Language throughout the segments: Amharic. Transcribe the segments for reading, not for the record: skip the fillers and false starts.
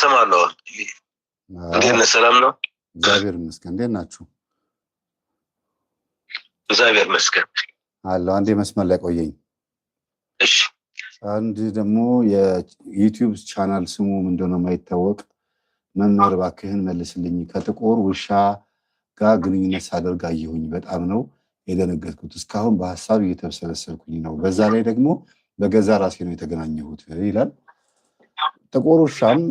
እሰማለሁ። እንዴት ነህ? ሰላም ነው? እግዚአብሔር ይመስገን። እንዴት ናችሁ? እግዚአብሔር ይመስገን አለሁ። አንዴ መስመር ላይ ቆየኝ። እሺ። አንድ ደግሞ የዩቲዩብ ቻናል ስሙ ምንድነው የማይታወቅ መምህር እባክህን መልስልኝ፣ ከጥቁር ውሻ ጋር ግንኙነት ሳደርግ አየሁኝ። በጣም ነው የደነገጥኩት። እስካሁን በሀሳብ እየተሰለሰልኩኝ ነው። በዛ ላይ ደግሞ በገዛ ራሴ ነው የተገናኘሁት ይላል። ጥቁር ውሻም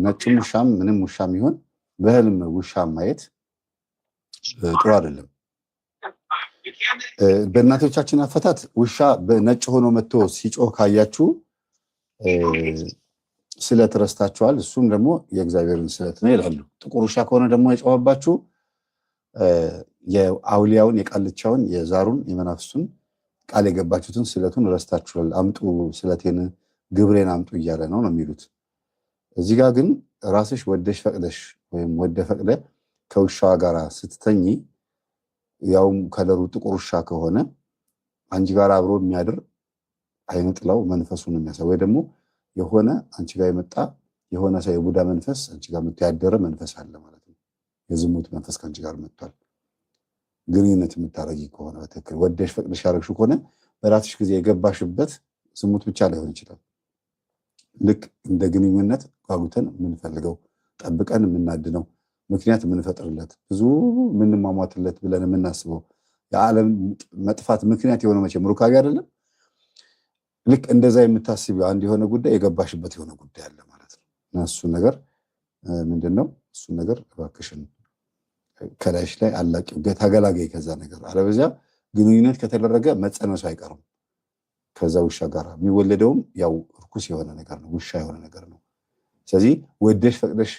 ነጭም ውሻም ምንም ውሻም ይሆን በህልም ውሻ ማየት ጥሩ አይደለም። በእናቶቻችን አፈታት ውሻ በነጭ ሆኖ መጥቶ ሲጮህ ካያችሁ ስለት ረስታችኋል፣ እሱም ደግሞ የእግዚአብሔርን ስለት ነው ይላሉ። ጥቁር ውሻ ከሆነ ደግሞ የጮኸባችሁ የአውሊያውን፣ የቃልቻውን፣ የዛሩን፣ የመናፍሱን ቃል የገባችሁትን ስለቱን ረስታችኋል። አምጡ ስለቴን ግብሬን አምጡ እያለ ነው የሚሉት። እዚህ ጋር ግን ራስሽ ወደሽ ፈቅደሽ ወይም ወደ ፈቅደ ከውሻዋ ጋር ስትተኝ ያውም ከለሩ ጥቁር ውሻ ከሆነ አንቺ ጋር አብሮ የሚያድር አይነጥላው መንፈሱን የሚያሳይ ወይ ደግሞ የሆነ አንቺ ጋር የመጣ የሆነ ሰው የቡዳ መንፈስ አንቺ ጋር የምትያደረ መንፈስ አለ ማለት ነው። የዝሙት መንፈስ ከአንቺ ጋር መጥቷል። ግንኙነት የምታረጊ ከሆነ በትክክል ወደሽ ፈቅደሽ ያደረግሽው ከሆነ በራስሽ ጊዜ የገባሽበት ዝሙት ብቻ ላይሆን ይችላል። ልክ እንደ ግንኙነት ጓጉተን የምንፈልገው ጠብቀን የምናድነው ምክንያት የምንፈጥርለት ብዙ የምንሟሟትለት ብለን የምናስበው የዓለም መጥፋት ምክንያት የሆነ መቼም ሩካቤ አይደለም። ልክ እንደዛ የምታስቢው አንድ የሆነ ጉዳይ የገባሽበት የሆነ ጉዳይ አለ ማለት ነው። እና እሱን ነገር ምንድን ነው? እሱን ነገር እባክሽን ከላይሽ ላይ አላቂው ተገላገይ ከዛ ነገር። አለበዚያ ግንኙነት ከተደረገ መጸነሱ አይቀርም። ከዛ ውሻ ጋር የሚወለደውም ያው ርኩስ የሆነ ነገር ነው፣ ውሻ የሆነ ነገር ነው። ስለዚህ ወደሽ ፈቅደሽ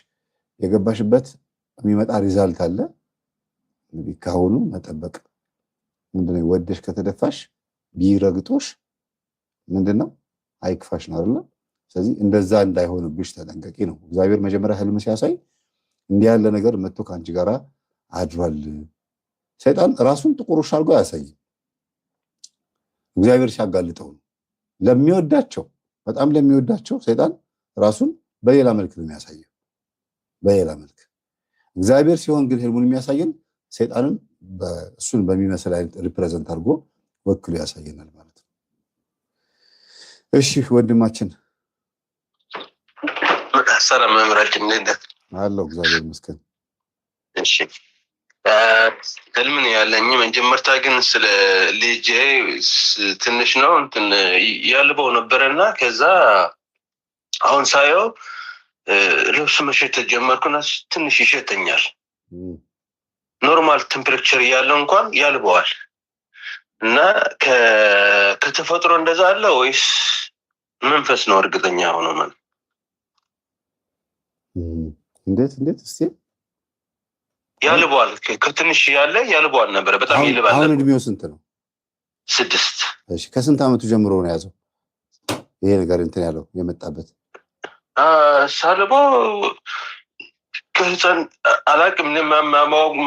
የገባሽበት የሚመጣ ሪዛልት አለ። እንግዲህ ካሁኑ መጠበቅ ምንድነው? ወደሽ ከተደፋሽ ቢረግጦሽ ምንድነው? አይክፋሽ ነው አይደል? ስለዚህ እንደዛ እንዳይሆንብሽ ተጠንቀቂ ነው። እግዚአብሔር መጀመሪያ ህልም ሲያሳይ እንዲህ ያለ ነገር መጥቶ ከአንቺ ጋር አድሯል። ሰይጣን ራሱን ጥቁር ውሻ አድርጎ አያሳይም። እግዚአብሔር ሲያጋልጠው ነው። ለሚወዳቸው በጣም ለሚወዳቸው ሰይጣን ራሱን በሌላ መልክ ነው የሚያሳየው፣ በሌላ መልክ። እግዚአብሔር ሲሆን ግን ህልሙን የሚያሳየን ሰይጣንን እሱን በሚመስል አይነት ሪፕሬዘንት አድርጎ ወክሎ ያሳየናል ማለት ነው። እሺ ወንድማችን ሰላም መምህራችን እንዴት አለው? እግዚአብሔር ይመስገን። እሺ ህልምን ያለኝ መጀመርታ ግን ስለ ልጄ ትንሽ ነው እንትን ያልበው ነበረና ከዛ አሁን ሳየው ልብስ መሸተት ጀመርኩና ትንሽ ይሸተኛል። ኖርማል ቴምፕሬቸር ያለው እንኳን ያልበዋል እና ከተፈጥሮ እንደዛ አለ ወይስ መንፈስ ነው? እርግጠኛ ሆኖ ማለት እንዴት እስቲ ያልበዋል። ከትንሽ ያልበዋል ነበረ በጣም ይልባል። አሁን እድሜው ስንት ነው? 6። እሺ ከስንት ዓመቱ ጀምሮ ነው ያዘው ይሄ ነገር እንትን ያለው የመጣበት? ሳልበው ከህፃን አላቅም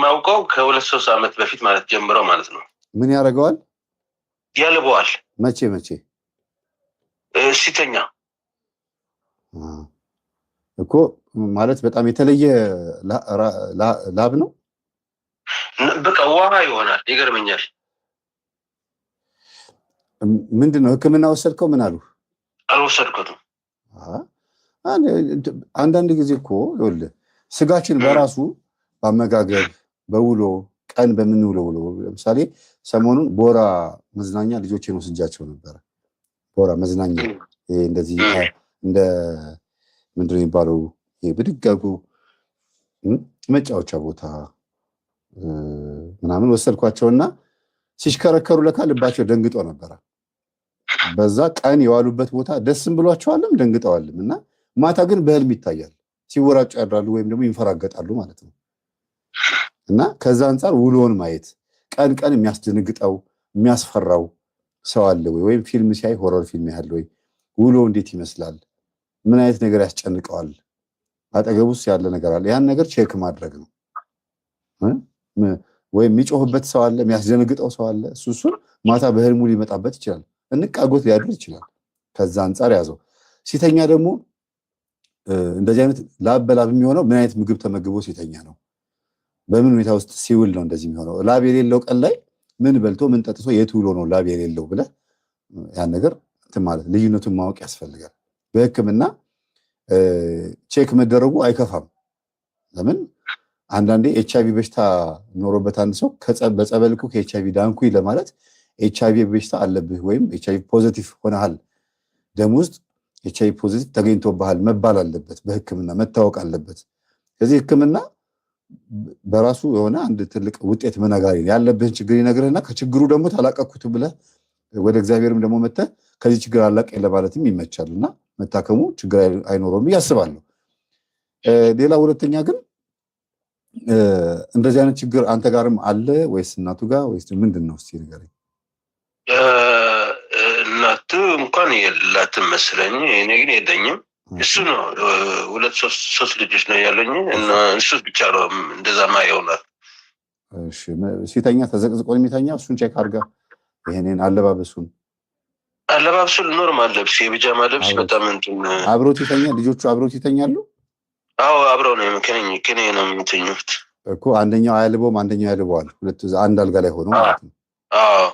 ማውቀው ከ2-3 ዓመት በፊት ማለት ጀምሮ ማለት ነው። ምን ያደርገዋል? ያልበዋል። መቼ ሲተኛ እኮ ማለት በጣም የተለየ ላብ ነው። በቃ ውሃ ይሆናል። ይገርመኛል። ምንድነው ህክምና ወሰድከው? ምን አሉ? አልወሰድኩትም። አንዳንድ ጊዜ እኮ ይኸውልህ ስጋችን በራሱ በአመጋገብ በውሎ ቀን በምንውለው ውሎ ለምሳሌ ሰሞኑን ቦራ መዝናኛ ልጆቼን ወስጃቸው ነበረ። ቦራ መዝናኛ እንደዚህ እንደ ምንድነው የሚባለው ብድጋጉ መጫወቻ ቦታ ምናምን ወሰድኳቸውና ሲሽከረከሩ ለካ ልባቸው ደንግጦ ነበረ። በዛ ቀን የዋሉበት ቦታ ደስም ብሏቸዋልም ደንግጠዋልም እና ማታ ግን በህልም ይታያል። ሲወራጩ ያድራሉ ወይም ደግሞ ይንፈራገጣሉ ማለት ነው። እና ከዛ አንጻር ውሎውን ማየት ቀን የሚያስደነግጠው የሚያስፈራው ሰው አለ ወይ? ወይም ፊልም ሲያይ ሆረር ፊልም ያህል ወይ ውሎ እንዴት ይመስላል? ምን አይነት ነገር ያስጨንቀዋል? አጠገቡስ ያለ ነገር አለ? ያን ነገር ቼክ ማድረግ ነው። ወይም የሚጮህበት ሰው አለ፣ የሚያስደነግጠው ሰው አለ። እሱን ማታ በህልሙ ሊመጣበት ይችላል። እንቃጎት ሊያድር ይችላል። ከዛ አንጻር ያዘው። ሲተኛ ደግሞ እንደዚህ አይነት ላብ በላብ የሚሆነው ምን አይነት ምግብ ተመግቦ ሲተኛ ነው? በምን ሁኔታ ውስጥ ሲውል ነው እንደዚህ የሚሆነው? ላብ የሌለው ቀን ላይ ምን በልቶ ምን ጠጥቶ የት ውሎ ነው ላብ የሌለው ብለህ ያን ነገር ማለት ልዩነቱን ማወቅ ያስፈልጋል። በሕክምና ቼክ መደረጉ አይከፋም። ለምን አንዳንዴ ኤችአይቪ በሽታ ኖሮበት አንድ ሰው በጸበልኩ ከኤችአይቪ ዳንኩኝ ለማለት ኤችአይቪ በሽታ አለብህ ወይም ኤችአይቪ ፖዚቲቭ ሆነሃል፣ ደም ውስጥ ኤችአይቪ ፖዚቲቭ ተገኝቶብሃል መባል አለበት። በሕክምና መታወቅ አለበት። ስለዚህ ሕክምና በራሱ የሆነ አንድ ትልቅ ውጤት መነጋሪ ያለብህን ችግር ይነግርህና ከችግሩ ደግሞ ተላቀኩት ብለህ ወደ እግዚአብሔርም ደግሞ መተህ ከዚህ ችግር አላቀኝ ለማለትም ይመቻል እና መታከሙ ችግር አይኖረውም ያስባለሁ። ሌላ ሁለተኛ ግን እንደዚህ አይነት ችግር አንተ ጋርም አለ ወይስ እናቱ ጋር ወይስ ምንድን ነው? እስኪ ንገረኝ። እናቱ እንኳን የላትም መስለኝ፣ እኔ ግን የለኝም። እሱ ነው 2-3 ልጆች ነው ያለኝ እና እሱ ብቻ ነው እንደዛ ማየውናል። እሺ ሲተኛ ተዘቅዝቆ የሚተኛ እሱን ቼክ አድርጋ ይሄንን አለባበሱን ኖርማል ልብስ የቢጃማ ልብስ በጣም እንትን አብሮት ይተኛ። ልጆቹ አብሮት ይተኛሉ? አዎ አብረው ነው ከኔ ነው የሚተኙት እኮ። አንደኛው አያልበውም አንደኛው ያልበዋል። ሁለቱ አንድ አልጋ ላይ ሆኖ ማለት ነው። አዎ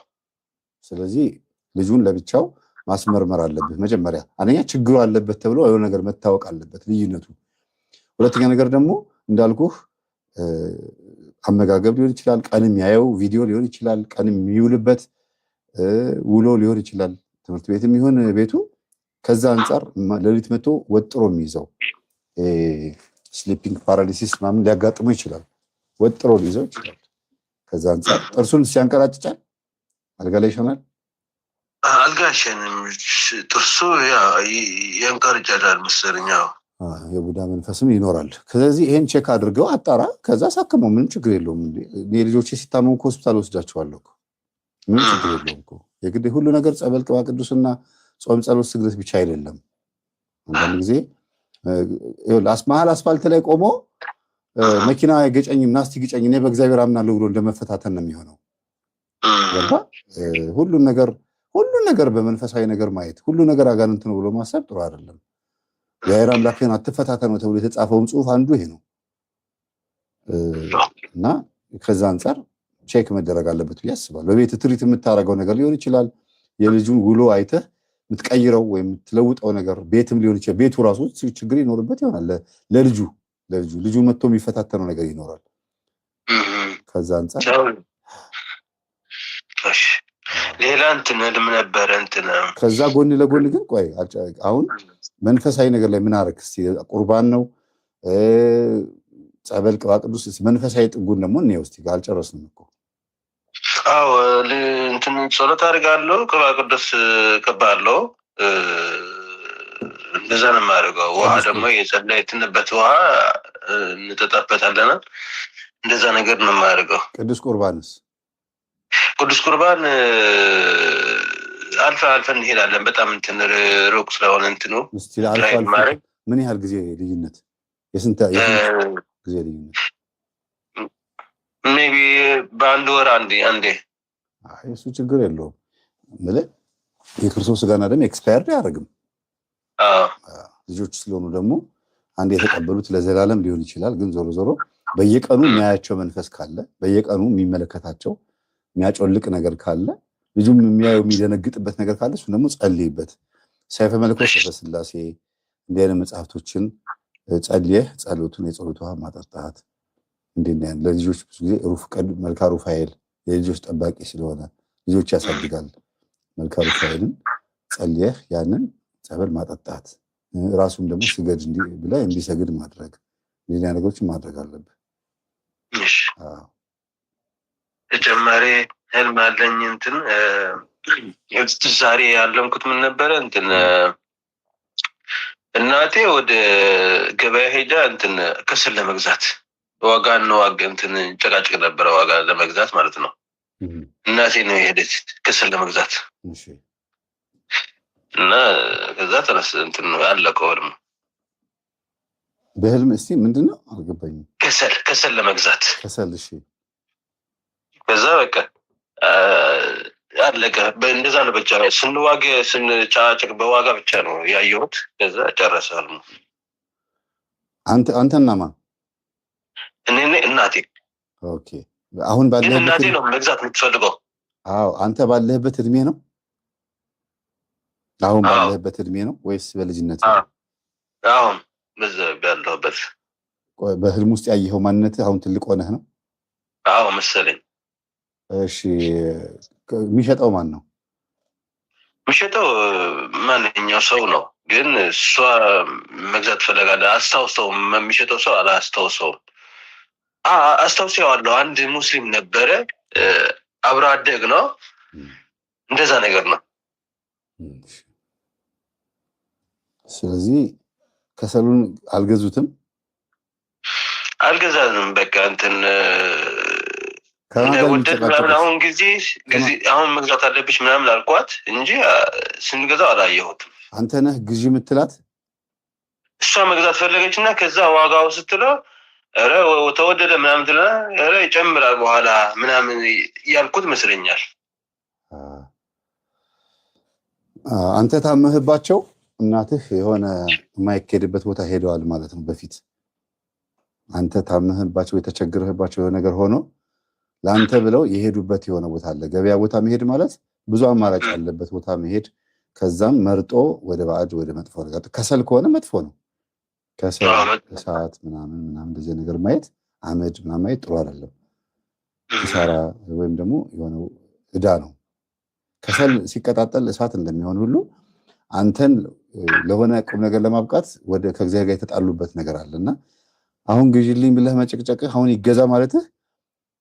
ስለዚህ ልጁን ለብቻው ማስመርመር አለብህ። መጀመሪያ አንደኛ ችግሩ አለበት ተብሎ የሆነ ነገር መታወቅ አለበት ልዩነቱ። ሁለተኛ ነገር ደግሞ እንዳልኩህ አመጋገብ ሊሆን ይችላል፣ ቀንም ያየው ቪዲዮ ሊሆን ይችላል፣ ቀንም የሚውልበት ውሎ ሊሆን ይችላል፣ ትምህርት ቤትም ይሁን ቤቱ። ከዛ አንጻር ሌሊት መጥቶ ወጥሮ የሚይዘው ስሊፒንግ ፓራሊሲስ ምናምን ሊያጋጥመው ይችላል። ወጥሮ ሊይዘው ይችላል። ከዛ አንጻር ጥርሱን ሲያንቀራጭጫል፣ አልጋ ላይ ይሆናል። አልጋሸንም ጥርሱ ያንቀርጫል መሰለኝ። የቡዳ መንፈስም ይኖራል። ስለዚህ ይሄን ቼክ አድርገው አጣራ። ከዛ ሳክመው ምንም ችግር የለውም። ልጆቼ ሲታመሙ ሆስፒታል ወስዳቸዋለሁ። ምንም ችግር የለውም እኮ። የግድ ሁሉ ነገር ጸበል፣ ቅባ ቅዱስና ጾም፣ ጸሎት፣ ስግደት ብቻ አይደለም። አንዳንድ ጊዜ መሀል አስፋልት ላይ ቆሞ መኪና ገጨኝም ናስቲ ግጨኝ እኔ በእግዚአብሔር አምናለሁ ብሎ እንደመፈታተን ነው የሚሆነው። ሁሉን ነገር በመንፈሳዊ ነገር ማየት፣ ሁሉ ነገር አጋንንት ነው ብሎ ማሰብ ጥሩ አይደለም። የአይር አምላክህን አትፈታተነው ተብሎ የተጻፈውን ጽሑፍ አንዱ ይሄ ነው እና ከዛ አንጻር ቼክ መደረግ አለበት ብዬ አስባለሁ። በቤት ትሪት የምታደርገው ነገር ሊሆን ይችላል። የልጁን ውሎ አይተህ የምትቀይረው ወይም የምትለውጠው ነገር ቤትም ሊሆን ይችላል። ቤቱ ራሱ ችግር ይኖርበት ይሆናል። ልጁ መጥቶ የሚፈታተነው ነገር ይኖራል። ከዛ አንጻር ሌላ እንትን ህልም ነበረ እንትን ከዛ ጎን ለጎን ግን ቆይ አሁን መንፈሳዊ ነገር ላይ ምን አደረክ? እስኪ ቁርባን ነው ጸበል፣ ቅባ ቅዱስ፣ መንፈሳዊ ጥጉን ደግሞ እኔ ውስጥ አልጨረስንም እኮ። አዎ እንትን ጸሎት አድርጋለሁ፣ ቅባ ቅዱስ ቀባለሁ። እንደዛ ነው የማደርገው። ውሃ ደግሞ የጸለይትንበት ውሃ እንጠጣበታለን። እንደዛ ነገር ነው የማደርገው። ቅዱስ ቁርባንስ? ቅዱስ ቁርባን አልፈን እንሄዳለን። በጣም እንትን ሩቅ ስለሆነ እንትኑ ምን ያህል ጊዜ ልዩነት? የስንት ጊዜ ልዩነት? ሜይ ቢ በአንድ ወር አንዴ። እሱ ችግር የለውም። የክርስቶስ ስጋና ደም ኤክስፓየርድ አያደርግም። ልጆች ስለሆኑ ደግሞ አንድ የተቀበሉት ለዘላለም ሊሆን ይችላል። ግን ዞሮ ዞሮ በየቀኑ የሚያያቸው መንፈስ ካለ፣ በየቀኑ የሚመለከታቸው የሚያጮልቅ ነገር ካለ፣ ልጁም የሚያየው የሚደነግጥበት ነገር ካለ እሱ ደግሞ ጸልይበት። ሰይፈ መለኮት፣ ሰይፈ ስላሴ እንዲህ አይነት መጽሐፍቶችን ጸልየህ ጸሎቱን የጸሎት ውሃ ማጠጣት እንዲህ ለልጆች ብዙ ጊዜ መልካ ሩፋኤል የልጆች ጠባቂ ስለሆነ ልጆች ያሳድጋል። መልካ ሩፋኤልን ጸልየህ ያንን ጸበል ማጠጣት፣ ራሱም ደግሞ ስገድ ብላ እንዲሰግድ ማድረግ፣ ሌላ ነገሮችን ማድረግ አለብህ። ተጨማሪ ህልም አለኝ። እንትን ዛሬ ያለምኩት ምን ነበረ እንትን እናቴ ወደ ገበያ ሄዳ እንትን ከሰል ለመግዛት ዋጋ እንትን ጨቃጭቅ ነበረ፣ ዋጋ ለመግዛት ማለት ነው። እናቴ ነው የሄደች ከሰል ለመግዛት እና ከዛ ተነስ እንትን አለቀው ህልሙ። በህልም እስቲ ምንድን ነው አልገባኝም። ከሰል ለመግዛት ከሰል። እሺ ከዛ በቃ አለቀ። እንደዛ ነው ብቻ ስንጨቃጨቅ በዋጋ ብቻ ነው ያየሁት። ከዛ ጨረሰ ህልሙ። አንተና ማን? እኔ እናቴ። ኦኬ። አሁን ባለህበት እናቴ ነው መግዛት የምትፈልገው። አዎ አንተ ባለህበት እድሜ ነው? አሁን ባለህበት እድሜ ነው ወይስ በልጅነት ነው? አሁን ባለሁበት። በህልም ውስጥ ያየኸው ማንነት አሁን ትልቅ ሆነህ ነው? አዎ መሰለኝ። እሺ የሚሸጠው ማን ነው? የሚሸጠው ማንኛው ሰው ነው፣ ግን እሷ መግዛት ፈለጋለ። አስታውሰው የሚሸጠው ሰው አላስታውሰውም። አስታውሰዋለሁ። አንድ ሙስሊም ነበረ፣ አብሮ አደግ ነው፣ እንደዛ ነገር ነው። ስለዚህ ከሰሉን አልገዙትም? አልገዛንም። በቃ እንትን ወደድ ምናምን አሁን ጊዜ አሁን መግዛት አለብሽ ምናምን አልኳት እንጂ ስንገዛው አላየሁትም። አንተ ነህ ግዢ የምትላት? እሷ መግዛት ፈለገች እና ከዛ ዋጋው ስትለው ኧረ ተወደደ ምናምን ትልና ኧረ ይጨምራል በኋላ ምናምን ያልኩት መስለኛል። አንተ ታመህባቸው እናትህ የሆነ የማይካሄድበት ቦታ ሄደዋል ማለት ነው። በፊት አንተ ታመህባቸው የተቸግረህባቸው የሆነ ነገር ሆኖ ለአንተ ብለው የሄዱበት የሆነ ቦታ አለ። ገበያ ቦታ መሄድ ማለት ብዙ አማራጭ ያለበት ቦታ መሄድ፣ ከዛም መርጦ ወደ ባዕድ ወደ መጥፎ ነገር፣ ከሰል ከሆነ መጥፎ ነው። ከሰል እሳት ምናምን እንደዚህ ነገር ማየት፣ አመድ ምናምን ማየት ጥሩ አይደለም። ኪሳራ ወይም ደግሞ የሆነ ዕዳ ነው። ከሰል ሲቀጣጠል እሳት እንደሚሆን ሁሉ አንተን ለሆነ ቁም ነገር ለማብቃት ወደ ከእግዚአብሔር ጋር የተጣሉበት ነገር አለና አሁን ግዢልኝ ብለህ መጨቅጨቅህ አሁን ይገዛ ማለትህ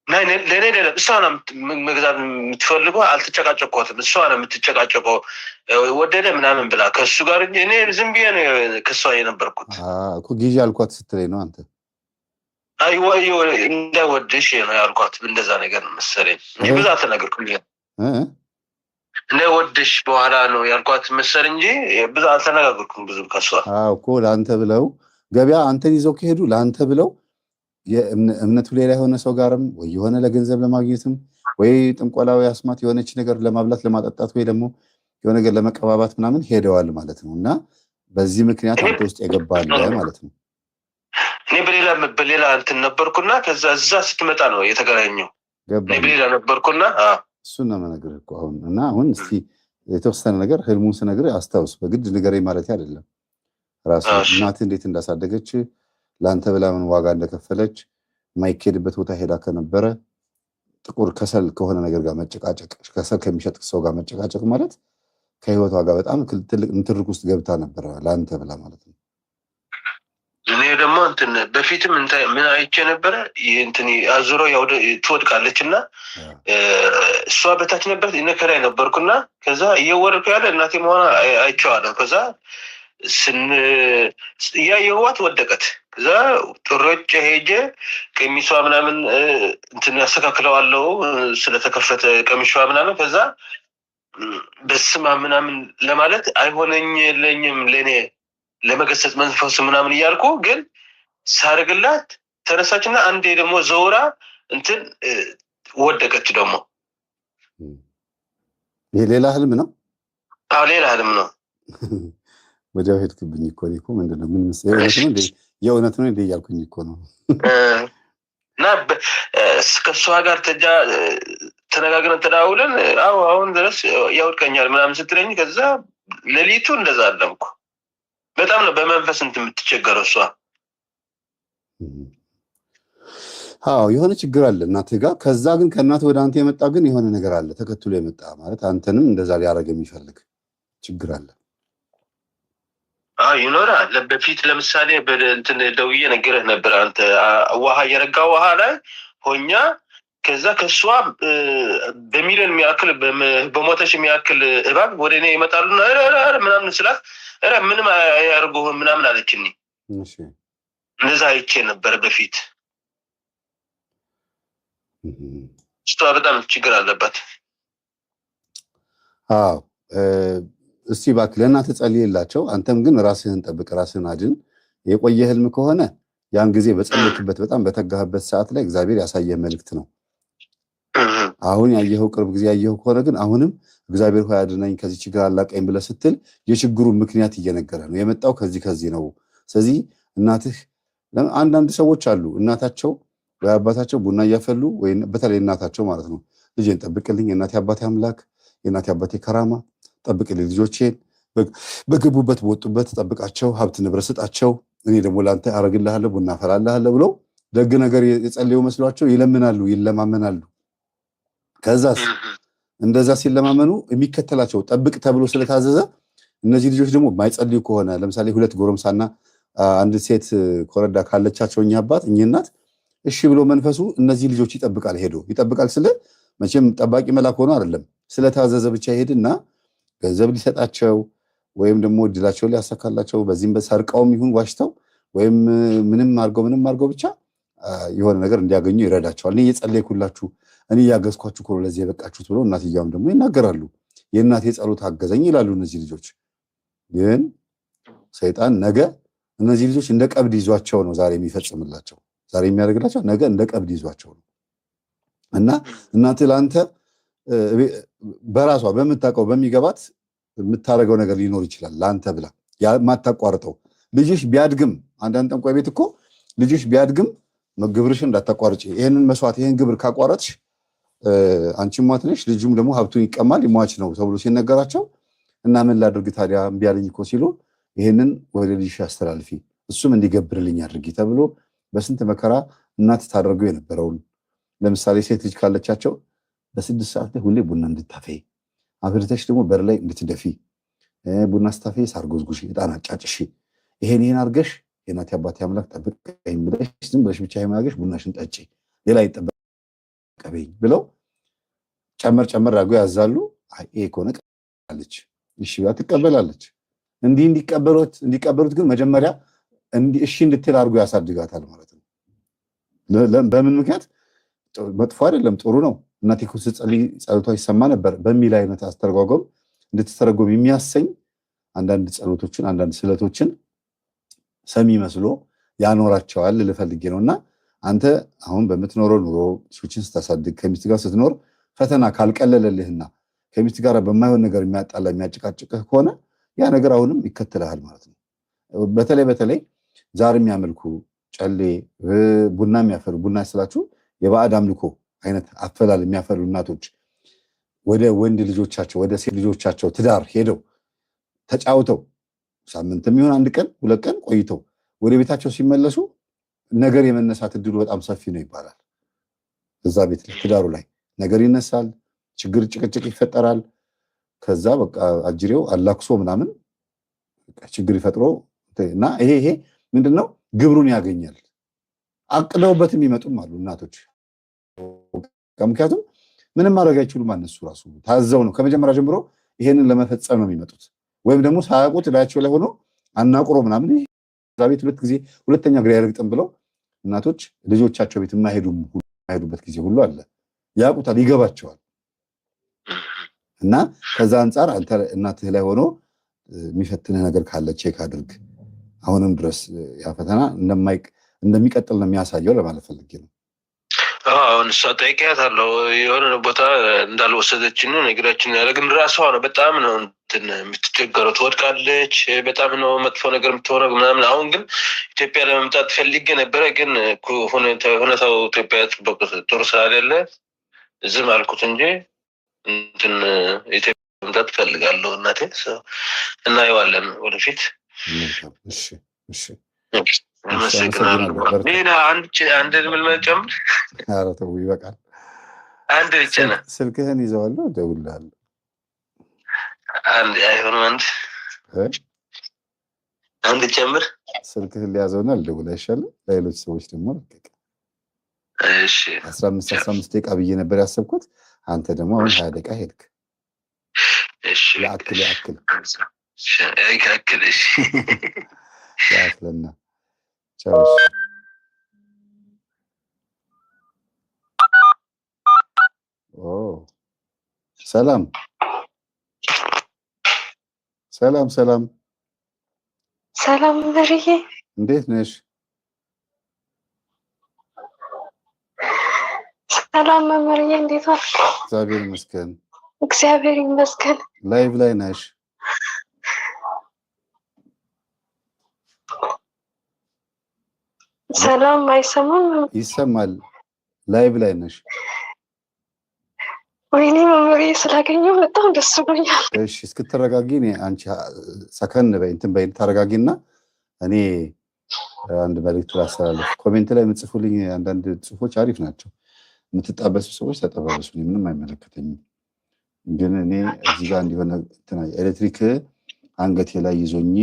ለእኔ እሷ ነው መግዛት የምትፈልገው። አልተጨቃጨቅኳትም። እሷ ነው የምትጨቃጨቀው ወደደ ምናምን ብላ ከእሱ ጋር እንጂ እኔ ዝም ብዬ ነው ከእሷ የነበርኩት እኮ። ጊዜ አልኳት ስትለኝ ነው አንተ? እንዳይወድሽ ነው ያልኳት። እንደዛ ነገር ነው መሰለኝ እንጂ ብዙ አልተናገርኩም። እንዳይወድሽ በኋላ ነው ያልኳት መሰለኝ እንጂ ብዙ አልተነጋገርኩም ብዙ ከእሷ እኮ። ለአንተ ብለው ገበያ አንተን ይዘው ከሄዱ ለአንተ ብለው የእምነቱ ሌላ የሆነ ሰው ጋርም ወይ የሆነ ለገንዘብ ለማግኘትም ወይ ጥንቆላዊ አስማት የሆነች ነገር ለማብላት ለማጠጣት ወይ ደግሞ የሆነ ነገር ለመቀባባት ምናምን ሄደዋል ማለት ነው። እና በዚህ ምክንያት አንተ ውስጥ የገባለ ማለት ነው። እኔ በሌላ እንትን ነበርኩና ከዛ እዛ ስትመጣ ነው የተገናኘው። እኔ በሌላ ነበርኩና እሱን ነው የምነግርህ እኮ አሁን። እና አሁን እስቲ የተወሰነ ነገር ህልሙን ስነግርህ አስታውስ። በግድ ንገረኝ ማለት አይደለም። ራሱ እናትህ እንዴት እንዳሳደገች ለአንተ ብላ ምን ዋጋ እንደከፈለች የማይኬድበት ቦታ ሄዳ ከነበረ ጥቁር ከሰል ከሆነ ነገር ጋር መጨቃጨቅ፣ ከሰል ከሚሸጥ ሰው ጋር መጨቃጨቅ ማለት ከህይወቷ ጋር በጣም ትልቅ ንትርክ ውስጥ ገብታ ነበረ ለአንተ ብላ ማለት ነው። እኔ ደግሞ እንትን በፊትም ምን አይቼ ነበረ እንትን አዙሮ ትወድቃለች እና እሷ በታች ነበር ከላይ ነበርኩና ከዛ እየወረድኩ ያለ እናቴ መሆኗ አይቼዋለሁ። ከዛ እያየኋት ወደቀት። ከዛ ጥሮጭ ሄጄ ቀሚሷ ምናምን እንትን ያስተካክለዋለሁ ስለተከፈተ ቀሚሷ ምናምን። ከዛ በስማ ምናምን ለማለት አይሆነኝም ለእኔ ለመገሰጽ መንፈሱ ምናምን እያልኩ ግን ሳርግላት ተነሳችና አንዴ ደግሞ ዘውራ እንትን ወደቀች። ደግሞ ይሄ ሌላ ህልም ነው? አዎ ሌላ ህልም ነው። ወዲያው ሄድክብኝ እኮ እኔ እኮ ምንድን ነው ምን የእውነት ነው እንደ እያልኩኝ እኮ ነው። እና ከእሷ ጋር ተነጋግረን ተዳውለን አሁን ድረስ ያውድቀኛል ምናምን ስትለኝ ከዛ ሌሊቱ እንደዛ አለምኩ። በጣም ነው በመንፈስ እንትን የምትቸገረው እሷ። የሆነ ችግር አለ እናትህ ጋር። ከዛ ግን ከእናትህ ወደ አንተ የመጣ ግን የሆነ ነገር አለ ተከትሎ የመጣ ማለት አንተንም እንደዛ ሊያደርግ የሚፈልግ ችግር አለ። ይኖራል። በፊት ለምሳሌ እንትን ደውዬ ነገርህ ነበር አንተ ውሃ እየረጋ ውሃ ላይ ሆኛ ከዛ ከእሷ በሚሊዮን የሚያክል በሞተሽ የሚያክል እባብ ወደ እኔ ይመጣሉና ምናምን ስላት ምንም አያርጉህም ምናምን አለችኝ። እንደዛ አይቼ ነበር በፊት። እሷ በጣም ችግር አለባት። እስቲ እባክህ ለእናትህ ጸልይላቸው። አንተም ግን ራስህን ጠብቅ፣ ራስህን አድን። የቆየ ህልም ከሆነ ያን ጊዜ በጸለይክበት በጣም በተጋህበት ሰዓት ላይ እግዚአብሔር ያሳየህ መልእክት ነው። አሁን ያየኸው ቅርብ ጊዜ ያየኸው ከሆነ ግን አሁንም እግዚአብሔር ሆይ አድነኝ ከዚህ ችግር አላቀኝ ብለህ ስትል የችግሩን ምክንያት እየነገረ ነው የመጣው። ከዚህ ነው። ስለዚህ እናትህ አንዳንድ ሰዎች አሉ እናታቸው ወይ አባታቸው ቡና እያፈሉ ወይ በተለይ እናታቸው ማለት ነው ልጄን ጠብቅልኝ የእናቴ አባቴ አምላክ የእናቴ አባቴ ከራማ ጠብቅልኝ ልጆቼን በገቡበት በወጡበት ጠብቃቸው ሀብት ንብረት ስጣቸው እኔ ደግሞ ላንተ አረግልሃለሁ ቡና አፈላልሃለሁ ብለው ደግ ነገር የጸለዩ መስሏቸው ይለምናሉ ይለማመናሉ ከዛስ እንደዛ ሲለማመኑ የሚከተላቸው ጠብቅ ተብሎ ስለታዘዘ እነዚህ ልጆች ደግሞ ማይጸልዩ ከሆነ ለምሳሌ ሁለት ጎረምሳና አንድ ሴት ኮረዳ ካለቻቸው እኛ አባት እኛ እናት እሺ ብሎ መንፈሱ እነዚህ ልጆች ይጠብቃል ሄዶ ይጠብቃል ስለ መቼም ጠባቂ መላክ ሆኖ አይደለም ስለታዘዘ ብቻ ይሄድና ገንዘብ ሊሰጣቸው ወይም ደግሞ እድላቸው ሊያሳካላቸው በዚህም በሰርቀውም ይሁን ዋሽተው ወይም ምንም አርገው ብቻ የሆነ ነገር እንዲያገኙ ይረዳቸዋል እኔ እየጸለይኩላችሁ እኔ ያገዝኳችሁ ኮሎ ለዚህ የበቃችሁት ብሎ እናትየውም ደግሞ ይናገራሉ የእናቴ ጸሎት አገዘኝ ይላሉ እነዚህ ልጆች ግን ሰይጣን ነገ እነዚህ ልጆች እንደ ቀብድ ይዟቸው ነው ዛሬ የሚፈጽምላቸው ዛሬ የሚያደርግላቸው ነገ እንደ ቀብድ ይዟቸው ነው እና እናት ላንተ በራሷ በምታውቀው በሚገባት የምታረገው ነገር ሊኖር ይችላል ላንተ ብላ ማታቋርጠው ልጅሽ ቢያድግም አንዳንድ ጠንቋይ ቤት እኮ ልጅሽ ቢያድግም ግብርሽን እንዳታቋርጪ ይሄንን መስዋዕት ይሄን ግብር ካቋረጥሽ አንቺ ሟት ነሽ ልጅም ደግሞ ሀብቱን ይቀማል ይሟች ነው ተብሎ ሲነገራቸው እና ምን ላድርግ ታዲያ እምቢ አለኝ እኮ ሲሉ ይሄንን ወደ ልጅሽ አስተላልፊ እሱም እንዲገብርልኝ አድርጊ ተብሎ በስንት መከራ እናት ታደርገው የነበረውን ለምሳሌ ሴት ልጅ ካለቻቸው በስድስት ሰዓት ላይ ሁሌ ቡና እንድታፈይ አብርተሽ ደግሞ በር ላይ እንድትደፊ ቡና ስታፈይ ሳርጎዝጉሽ ዕጣን አጫጭሽ ይሄን አርገሽ የእናቴ አባቴ አምላክ ጠብቀኝ ብለሽ ዝም ብለሽ ብቻ የማያገሽ ቡናሽን ጠጪ ሌላ ይጠበቀበኝ ብለው ጨመር አድርገው ያዛሉ ይሄ ከሆነ ቀበላለች እሺ ትቀበላለች እንዲቀበሉት ግን መጀመሪያ እሺ እንድትል አድርጎ ያሳድጋታል ማለት ነው በምን ምክንያት መጥፎ አይደለም ጥሩ ነው እናቴ እኮ ስትጸልይ ጸሎቷ ይሰማ ነበር በሚል አይነት አስተርጓጎም እንድትተረጎም የሚያሰኝ አንዳንድ ጸሎቶችን አንዳንድ ስለቶችን ሰሚ መስሎ ያኖራቸዋል ልፈልጌ ነውና አንተ አሁን በምትኖረው ኑሮ ሱችን ስታሳድግ ከሚስት ጋር ስትኖር ፈተና ካልቀለለልህና ከሚስት ጋር በማይሆን ነገር የሚያጣላ የሚያጭቃጭቅህ ከሆነ ያ ነገር አሁንም ይከተላል ማለት ነው በተለይ ዛሬ የሚያመልኩ ጨሌ ቡና የሚያፈሉ ቡና ስላችሁ የባዕድ አምልኮ አይነት አፈላል የሚያፈሉ እናቶች ወደ ወንድ ልጆቻቸው ወደ ሴት ልጆቻቸው ትዳር ሄደው ተጫውተው ሳምንትም ይሁን አንድ ቀን ሁለት ቀን ቆይተው ወደ ቤታቸው ሲመለሱ ነገር የመነሳት እድሉ በጣም ሰፊ ነው ይባላል እዛ ቤት ትዳሩ ላይ ነገር ይነሳል ችግር ጭቅጭቅ ይፈጠራል ከዛ በቃ አጅሬው አላክሶ ምናምን ችግር ይፈጥሮ እና ይሄ ምንድነው ግብሩን ያገኛል አቅደውበትም ይመጡም አሉ እናቶች ምክንያቱም ምንም ማድረግ አይችሉም እነሱ ራሱ ታዘው ነው ከመጀመሪያ ጀምሮ ይሄንን ለመፈጸም ነው የሚመጡት ወይም ደግሞ ሳያውቁት ላያቸው ላይ ሆኖ አናቁሮ ምናምን እዛ ቤት ሁለተኛ ግራ ያርግጥም ብለው እናቶች ልጆቻቸው ቤት የማይሄዱበት ጊዜ ሁሉ አለ ያውቁታል ይገባቸዋል እና ከዛ አንፃር አንተ እናትህ ላይ ሆኖ የሚፈትንህ ነገር ካለ ቼክ አድርግ አሁንም ድረስ ያ ፈተና እንደሚቀጥል ነው የሚያሳየው ለማለት ፈልጌ ነው አሁን እሷ ጠይቄያታለሁ የሆነ ቦታ እንዳልወሰደችን ነው ነገራችን ያደረግን ራሷ ነው በጣም ነው የምትቸገረው ትወድቃለች በጣም ነው መጥፎ ነገር የምትሆነው ምናምን አሁን ግን ኢትዮጵያ ለመምጣት ፈልጌ ነበረ ግን ሁኔታው ኢትዮጵያ ጥሩ ስላይደለ ዝም አልኩት እንጂ ኢትዮጵያ መምጣት ፈልጋለሁ እናቴ እናየዋለን ወደፊት እሺ ሌላ አንድ ምልመል ጨምር ኧረ ተው ይበቃል አንድ ብቻ ነው ስልክህን ይዘዋለሁ እደውልልሃለሁ አንድ አይሆንም አንድ ጨምር ስልክህን ሊያዘውና ልደውል አይሻልም ለሌሎች ሰዎች ደግሞ ልቀቅ እሺ 15 ደቂቃ ብዬ ነበር ያሰብኩት አንተ ደግሞ አሁን 20 ደቂቃ ሄድክ እሺ ያክል እሺ ያክልና ቻው ሰላም መርዬ እንዴት ነሽ ሰላም መርዬ እንዴት ዋልክ እግዚአብሔር ይመስገን ላይቭ ላይ ነሽ ሰላም አይሰማም? ይሰማል። ላይቭ ላይ ነሽ? ወይኔ መምህሬ ስላገኘሁ በጣም ደስ ብሎኛል። እሺ እስክትረጋጊ አንቺ ሰከን በይ እንትን በይ ታረጋጊና እኔ አንድ መልዕክት ላስተላልፍ። ኮሜንት ላይ የምትጽፉልኝ አንዳንድ ጽሁፎች አሪፍ ናቸው። የምትጣበሱ ሰዎች ተጠባበሱ፣ ምንም አይመለከተኝም። ግን እኔ እዚህ ጋር እንዲሆነ ኤሌክትሪክ አንገቴ ላይ ይዞኝ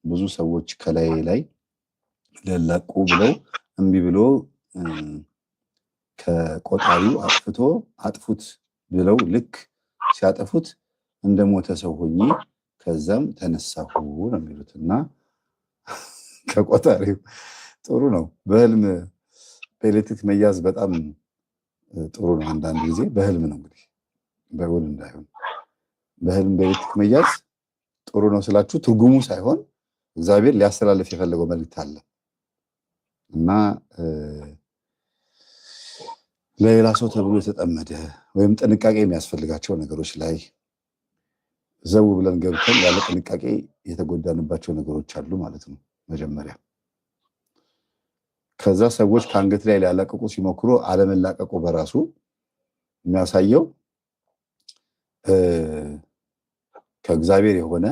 ብዙ ሰዎች ከላይ ላይ ለላቁ ብለው እምቢ ብሎ ከቆጣሪው አጥፉት ብለው ልክ ሲያጠፉት እንደሞተ ሰው ሆኜ ከዛም ተነሳሁ ነው የሚሉትና ከቆጣሪው ጥሩ ነው። በህልም በኤሌክትሪክ መያዝ በጣም ጥሩ ነው። አንዳንድ ጊዜ በህልም ነው እንግዲህ በውል እንዳይሆን በህልም በኤሌክትሪክ መያዝ ጥሩ ነው ስላችሁ ትርጉሙ ሳይሆን እግዚአብሔር ሊያስተላልፍ የፈለገው መልእክት አለ እና ለሌላ ሰው ተብሎ የተጠመደ ወይም ጥንቃቄ የሚያስፈልጋቸው ነገሮች ላይ ዘው ብለን ገብተን ያለ ጥንቃቄ የተጎዳንባቸው ነገሮች አሉ ማለት ነው። መጀመሪያ ከዛ ሰዎች ከአንገት ላይ ሊያላቀቁ ሲሞክሩ አለመላቀቁ በራሱ የሚያሳየው ከእግዚአብሔር የሆነ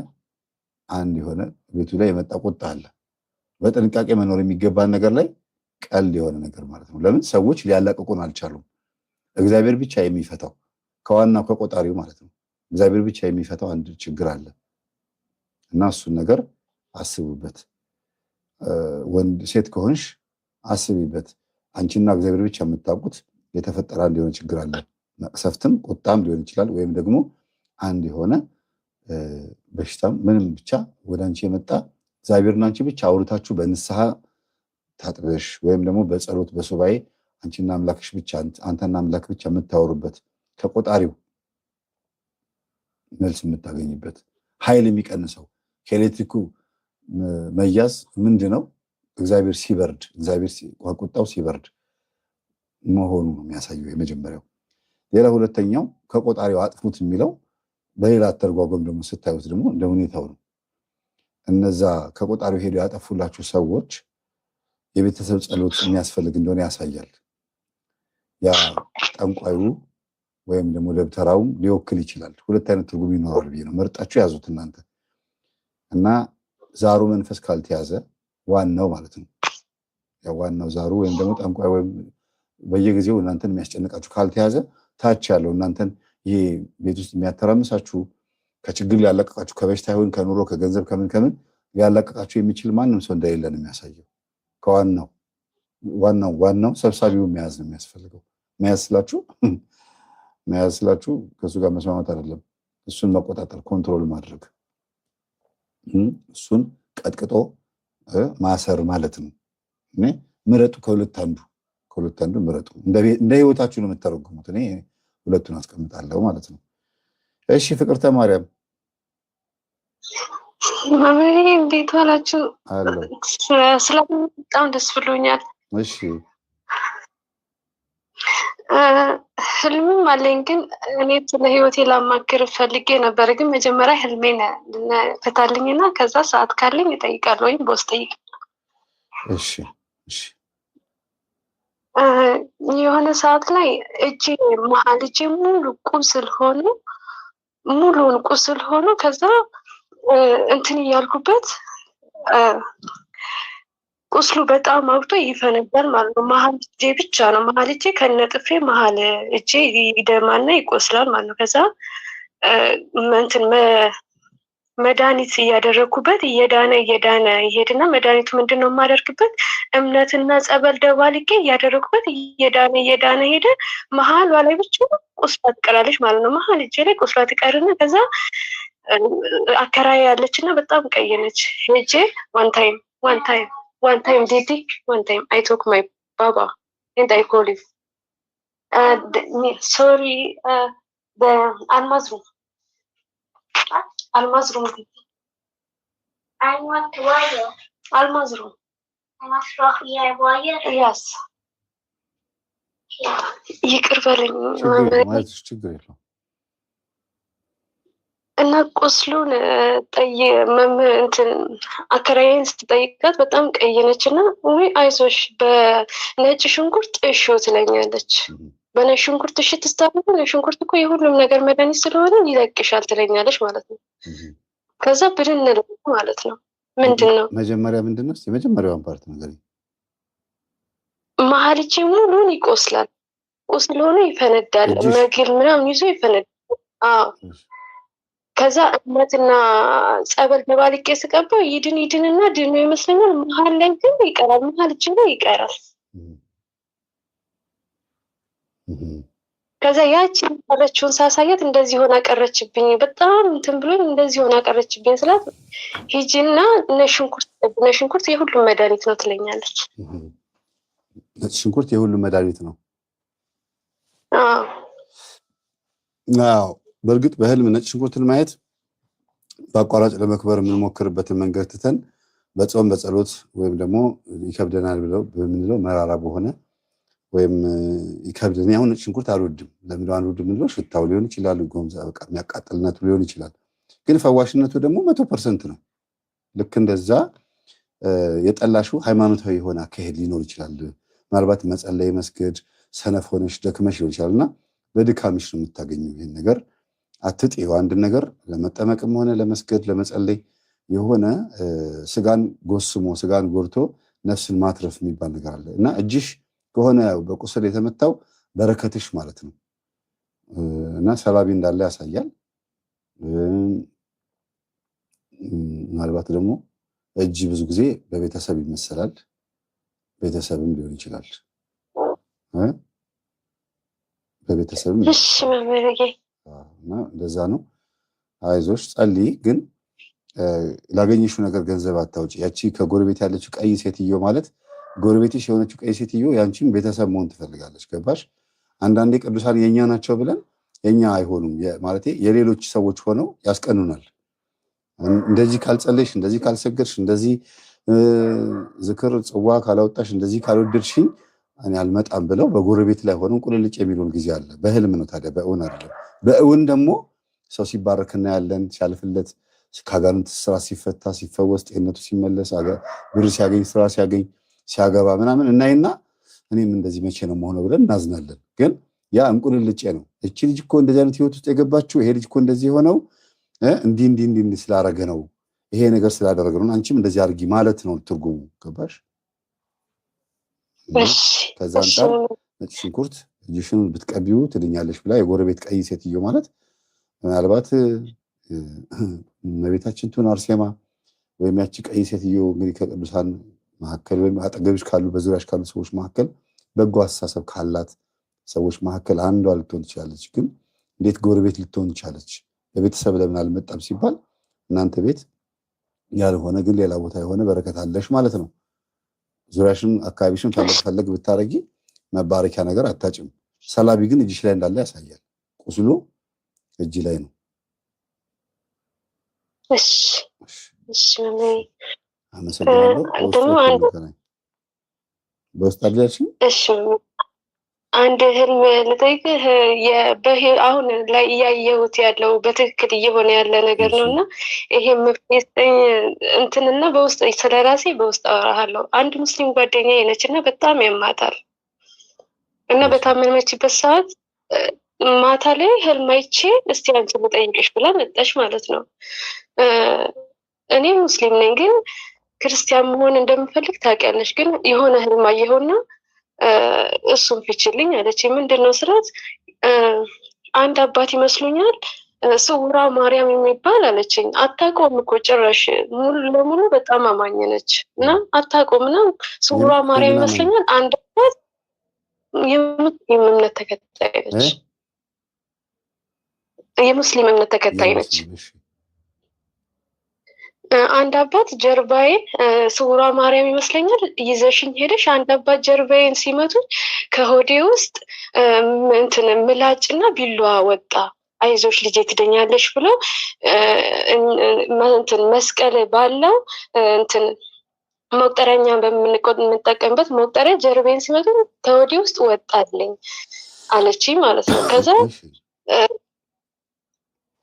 አንድ የሆነ ቤቱ ላይ የመጣ ቁጣ አለ። በጥንቃቄ መኖር የሚገባን ነገር ላይ ቀልድ የሆነ ነገር ማለት ነው። ለምን ሰዎች ሊያላቅቁን አልቻሉም? እግዚአብሔር ብቻ የሚፈታው ከዋናው ከቆጣሪው ማለት ነው። እግዚአብሔር ብቻ የሚፈታው አንድ ችግር አለ እና እሱን ነገር አስቡበት። ወንድ ሴት ከሆንሽ አስቢበት። አንቺና እግዚአብሔር ብቻ የምታውቁት የተፈጠረ አንድ የሆነ ችግር አለ። መቅሰፍትም ቁጣም ሊሆን ይችላል፣ ወይም ደግሞ አንድ የሆነ በሽታም ምንም ብቻ ወደ አንቺ የመጣ እግዚአብሔርና አንቺ ብቻ አውርታችሁ በንስሐ ታጥበሽ ወይም ደግሞ በጸሎት በሱባኤ አንቺና አምላክሽ ብቻ አንተና አምላክ ብቻ የምታወሩበት ከቆጣሪው መልስ የምታገኝበት ኃይል የሚቀንሰው ከኤሌክትሪኩ መያዝ ምንድነው? እግዚአብሔር ሲበርድ ቁጣው ሲበርድ መሆኑ ነው የሚያሳየው የመጀመሪያው። ሌላ ሁለተኛው ከቆጣሪው አጥፉት የሚለው በሌላ አተርጓጎም ደግሞ ስታዩት ደግሞ እንደ ሁኔታው ነው። እነዛ ከቆጣሪው ሄደው ያጠፉላችሁ ሰዎች የቤተሰብ ጸሎት የሚያስፈልግ እንደሆነ ያሳያል። ያ ጠንቋዩ ወይም ደግሞ ደብተራውም ሊወክል ይችላል። ሁለት አይነት ትርጉም ይኖራል ብዬ ነው መርጣችሁ ያዙት እናንተ እና ዛሩ መንፈስ ካልተያዘ ዋናው ማለት ነው ዋናው ዛሩ ወይም ደግሞ ጠንቋይ ወይም በየጊዜው እናንተን የሚያስጨንቃችሁ ካልተያዘ ታች ያለው እናንተን ይሄ ቤት ውስጥ የሚያተራምሳችሁ ከችግር ሊያላቀቃችሁ ከበሽታ ይሁን ከኑሮ ከገንዘብ ከምን ሊያላቀቃችሁ የሚችል ማንም ሰው እንደሌለ ነው የሚያሳየው። ከዋናው ዋናው ሰብሳቢው መያዝ ነው የሚያስፈልገው። መያዝ ስላችሁ ከእሱ ጋር መስማማት አይደለም፣ እሱን መቆጣጠር ኮንትሮል ማድረግ እሱን ቀጥቅጦ ማሰር ማለት ነው። ምረጡ፣ ከሁለት አንዱ ምረጡ። እንደ ህይወታችሁ ነው የምታረጉሙት። እኔ ሁለቱን አስቀምጣለሁ ማለት ነው። እሺ ፍቅርተ ማርያም መምህሬ እንዴት ዋላችሁ? በጣም ደስ ብሎኛል። እሺ ህልምም አለኝ፣ ግን እኔ ስለ ህይወቴ ላማክር ፈልጌ ነበር። ግን መጀመሪያ ህልሜን ፈታልኝና ከዛ ሰዓት ካለኝ እጠይቃለሁ ወይም በውስጥ ጠይቅ። እሺ የሆነ ሰዓት ላይ መሀል እጄ ሙሉውን ቁስል ሆኖ ከዛ እንትን እያልኩበት ቁስሉ በጣም አብጦ ይፈነዳል ማለት ነው። መሀል እጄ ብቻ ነው፣ መሀል እጄ ከነጥፌ መሀል እጄ ይደማና ይቆስላል ማለት ነው። ከዛ እንትን መድኃኒት እያደረግኩበት እየዳነ ይሄድና መድኃኒቱ ምንድን ነው የማደርግበት እምነትና ጸበል ደባልቄ እያደረግኩበት እየዳነ ሄደ። መሀል ላይ ብቻ ቁስሏ ትቀራለች ማለት ነው። መሀል እጄ ላይ ቁስሏ ትቀርና ከዛ አከራይ ያለችና በጣም ቀይ ነች። ሄጄ one time Didi, one time I took my baba and I called him. Sorry, the Almaz room. Didi. I want to wire. Almaz room. Almaz room, yeah, wire. Yes. ይቅር በለኝ ችግር የለም። እና ቁስሉን እንትን አከራዬን ስትጠይቃት በጣም ቀይ ነች እና ወይ አይዞሽ በነጭ ሽንኩርት እሺ ትለኛለች። በነጭ ሽንኩርት እሺ ትስታለች። ነጭ ሽንኩርት እኮ የሁሉም ነገር መድኃኒት ስለሆነ ይለቅሻል ትለኛለች ማለት ነው። ከዛ ብድን ማለት ነው። ምንድን ነው መጀመሪያ ምንድን ነው የመጀመሪያውን ፓርት ነገር መሀልቼ ሙሉን ይቆስላል። ቁስል ሆኖ ይፈነዳል። መግል ምናምን ይዞ ይፈነዳል። ከዛ እምነትና ጸበል ተባልቄ ስቀባው ይድንና ድኖ ይመስለኛል። መሀል ላይ ግን ይቀራል። መሀል እጅ ላይ ይቀራል። ከዛ ያቺ ቀረችውን ሳሳያት እንደዚህ ሆና ቀረችብኝ። በጣም እንትን ብሎ እንደዚህ ሆና ቀረችብኝ ስላት ሂጂና ነሽንኩርት የሁሉም መድኃኒት ነው ትለኛለች። ሽንኩርት የሁሉም መድኃኒት ነው። አዎ በእርግጥ በህልም ነጭ ሽንኩርትን ማየት በአቋራጭ ለመክበር የምንሞክርበትን መንገድ ትተን በጾም በጸሎት ወይም ደግሞ ይከብደናል ብለው በምንለው መራራ በሆነ ወይም ይከብደን ያሁን ነጭ ሽንኩርት አልወድም ለምንድነው አልወድም ብለው ሽታው ሊሆን ይችላል፣ ጎምዛ በቃ የሚያቃጥልነቱ ሊሆን ይችላል። ግን ፈዋሽነቱ ደግሞ 100% ነው። ልክ እንደዛ የጠላሹ ሃይማኖታዊ የሆነ አካሄድ ሊኖር ይችላል። ምናልባት መጸለይ መስገድ ሰነፍ ሆነሽ ደክመሽ ሊሆን ይችላልና በድካምሽ ነው የምታገኘው። ይሄን ነገር አትጥይው። አንድ ነገር ለመጠመቅም ሆነ ለመስገድ ለመጸለይ የሆነ ስጋን ጎስሞ ስጋን ጎርቶ ነፍስን ማትረፍ የሚባል ነገር አለ እና እጅሽ ከሆነ በቁስል የተመታው በረከትሽ ማለት ነው እና ሰላቢ እንዳለ ያሳያል። ምናልባት ደግሞ እጅ ብዙ ጊዜ በቤተሰብ ይመሰላል። ቤተሰብም ሊሆን ይችላል። በቤተሰብም እና እንደዛ ነው። አይዞሽ ጸልይ። ግን ላገኘሽው ነገር ገንዘብ አታውጪ። ያቺ ከጎረቤት ያለችው ቀይ ሴትዮ ማለት ጎረቤትሽ የሆነችው ቀይ ሴትዮ ያንቺም ቤተሰብ መሆን ትፈልጋለች። ገባሽ? አንዳንዴ ቅዱሳን የኛ ናቸው ብለን የኛ አይሆኑም ማለት የሌሎች ሰዎች ሆነው ያስቀኑናል። እንደዚህ ካልጸለይሽ፣ እንደዚህ ካልሰገድሽ፣ እንደዚህ ዝክር ጽዋ ካላወጣሽ፣ እንደዚህ ካልወደድሽኝ እኔ አልመጣም ብለው በጎረቤት ላይ ሆነው ቁልልጭ የሚሉን ጊዜ አለ። በህልም ነው ታዲያ፣ በእውን አይደለም። በእውን ደግሞ ሰው ሲባረክ እናያለን፣ ሲያልፍለት፣ ከአጋንንት ስራ ሲፈታ፣ ሲፈወስ፣ ጤንነቱ ሲመለስ፣ ብር ሲያገኝ፣ ስራ ሲያገኝ፣ ሲያገባ ምናምን እናይና እኔም እንደዚህ መቼ ነው መሆነው ብለን እናዝናለን። ግን ያ እንቁልልጬ ነው። እቺ ልጅ እኮ እንደዚህ አይነት ህይወት ውስጥ የገባችው ይሄ ልጅ እኮ እንደዚህ የሆነው እንዲህ ስላረገ ነው፣ ይሄ ነገር ስላደረገ ነው፣ አንቺም እንደዚህ አድርጊ ማለት ነው ትርጉሙ። ገባሽ? ከዛ አንጻር ነጭ ሽንኩርት እጅሽን ብትቀቢው ትድኛለሽ ብላ የጎረቤት ቀይ ሴትዮ ማለት ምናልባት እመቤታችን ትሁን አርሴማ ወይም ያቺ ቀይ ሴትዮ እንግዲህ ከቅዱሳን መካከል ወይም አጠገብሽ ካሉ በዙሪያሽ ካሉ ሰዎች መካከል በጎ አስተሳሰብ ካላት ሰዎች መካከል አንዷ ልትሆን ትችላለች። ግን እንዴት ጎረቤት ልትሆን ትችላለች? በቤተሰብ ለምን አልመጣም ሲባል እናንተ ቤት ያልሆነ ግን ሌላ ቦታ የሆነ በረከት አለሽ ማለት ነው። ዙሪያሽን አካባቢሽን ፈለግ ብታረጊ መባረኪያ ነገር አታጭም። ሰላቢ ግን እጅሽ ላይ እንዳለ ያሳያል። ቁስሉ እጅ ላይ ነው። አመሰግናለሁ። በውስጥ አድርጋችሁ አንድ ህልም ልጠይቅህ። አሁን ላይ እያየሁት ያለው በትክክል እየሆነ ያለ ነገር ነው እና ይሄም መፍትሄ እንትንና በውስጥ ስለራሴ በውስጥ አወራሃለሁ። አንድ ሙስሊም ጓደኛዬ ነች እና በጣም ያማታል እና በታመመችበት ሰዓት ማታ ላይ ህልም አይቼ እስቲ አንቺ ልጠይቅሽ ብላ መጣች ማለት ነው። እኔ ሙስሊም ነኝ ግን ክርስቲያን መሆን እንደምፈልግ ታውቂያለሽ። ግን የሆነ ህልም አየሁና እሱን ፍችልኝ አለች። ምንድነው ስራት? አንድ አባት ይመስሉኛል ስውራ ማርያም የሚባል አለችኝ። አታውቀውም እኮ ጭራሽ ሙሉ ለሙሉ በጣም አማኝ ነች እና አታውቀውም እና ስውራ ማርያም ይመስለኛል። አንድ አባት የሙስሊም እምነት ተከታይ ነች። የሙስሊም እምነት ተከታይ ነች። አንድ አባት ጀርባዬን ስውሯ ማርያም ይመስለኛል ይዘሽኝ ሄደሽ አንድ አባት ጀርባዬን ሲመቱ ከሆዴ ውስጥ እንትን ምላጭና ቢላዋ ወጣ። አይዞሽ ልጄ ትደኛለሽ ብለው እንትን መስቀል ባለው እንትን መቁጠሪያኛ በምንጠቀምበት መቁጠሪያ ጀርባዬን ሲመቱ ከሆዴ ውስጥ ወጣልኝ አለችኝ ማለት ነው። ከዛ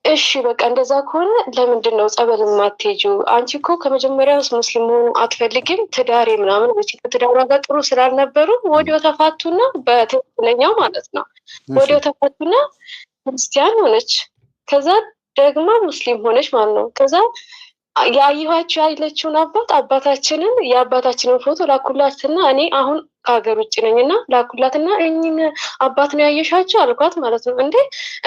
እሺ በቃ እንደዛ ከሆነ ለምንድን ነው ጸበል የማትሄጂው? አንቺ እኮ ከመጀመሪያውስ ሙስሊም መሆኑ አትፈልጊም? ትዳሬ ምናምን ከትዳሯ ጋር ጥሩ ስላልነበሩ ወዲያው ተፋቱና በትክክለኛው ማለት ነው ወዲያው ተፋቱና ክርስቲያን ሆነች። ከዛ ደግሞ ሙስሊም ሆነች ማለት ነው። ከዛ ያየኋቸው ያለችውን አባታችንን የአባታችንን ፎቶ ላኩላትና እኔ አሁን ከሀገር ውጭ ነኝና ላኩላትና እኚህን አባት ነው ያየሻቸው አልኳት ማለት ነው።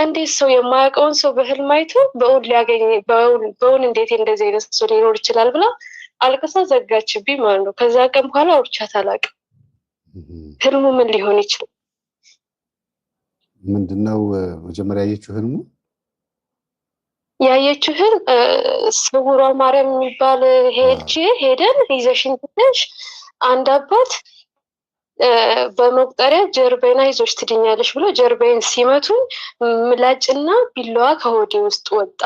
እንዴት ሰው የማያውቀውን ሰው በህልም አይቶ በእውን ሊያገኝ በእውን እንዴት እንደዚህ አይነት ሰው ሊኖር ይችላል ብላ አልቅሳ ዘጋችብኝ ማለት ነው። ከዛ ቀን በኋላ አውርቻት አላውቅም። ህልሙ ምን ሊሆን ይችላል? ምንድነው መጀመሪያ ያየችው ህልሙ? ያየችው ህልም ስውሯ ማርያም የሚባል ሄደን ይዘሽኝ ትንሽ አንድ አባት በመቁጠሪያ ጀርባዬን አይዞሽ ትድኛለሽ ብሎ ጀርባዬን ሲመቱኝ ምላጭና ቢላዋ ከሆዴ ውስጥ ወጣ